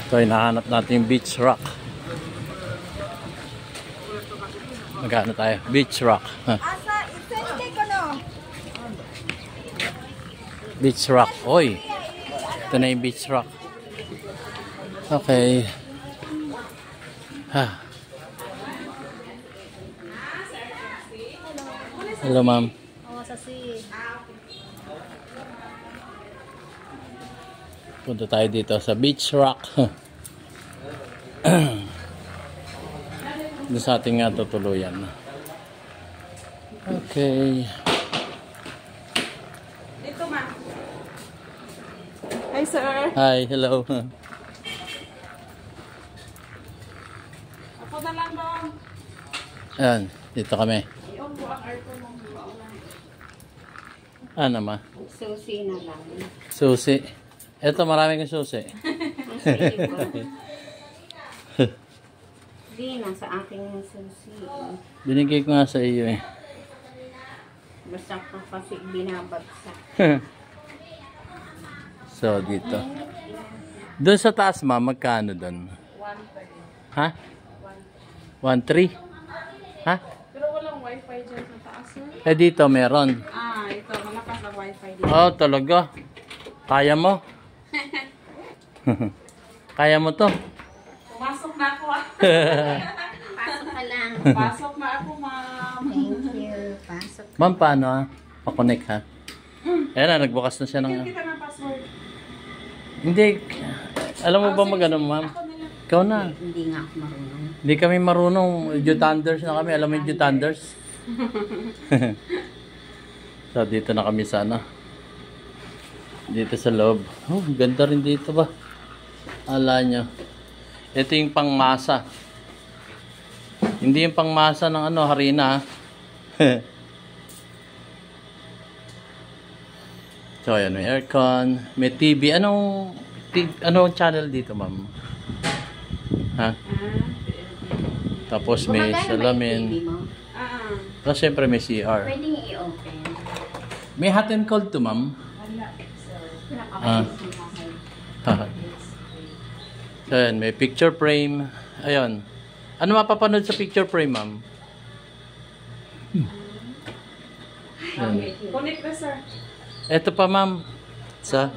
So, hinahanap natin yung beach rock. Magkano tayo? Beach rock. Beach rock. Oy! Ito na yung beach rock. Okay. Ha. Hello, ma'am. Punta tayo dito sa beach rock. Doon sa ating tutuluyan. Okay. Ito, ma'am. Hi, sir. Hi, hello. Ako na lang dong. Ayan, dito kami. Yung buwang arko ng buwang. Ano ma? Susi na lang. Susi. Ito, maraming susi. Hindi, nasa akin yung susi. Binigay ko nga sa iyo eh. Basta ko kasi binabagsak. So, dito. Doon sa taas, ma, magkano doon? 1.3. Ha? 1.3? Ha? Pero walang wifi dyan sa taas, sir. Eh, dito meron. Ito. Malakas ang wifi dito. Oh, talaga. Kaya mo? Kaya mo to? Pumasok na ako, Pasok ka lang. Pasok na ako, ma'am. Thank you. Pasok. Ma'am, paano ha? Pa-connect ha? Ayan na, nagbukas na siya ng... Kita ng password. Hindi. Alam mo ba mag-ano, ma'am? Ikaw na. Hindi nga ako marunong. Hindi kami marunong. Jutanders na kami. Alam mo yung Jutanders? So, dito na kami sana. Dito sa loob. Oh, ganda rin dito ba? Ala nyo. Ito yung pangmasa. Hindi yung pangmasa ng ano, harina. So, ayan, may aircon, may TV. Anong channel dito, ma'am? Ha? Tapos may salamin. Tapos syempre may CR. Pwedeng i-open. May hot and cold to, ma'am? So, ayan, may picture frame. Ayun. Ano mapapanood sa picture frame, ma'am? Connect na, sir. Ito pa, ma'am. Sa?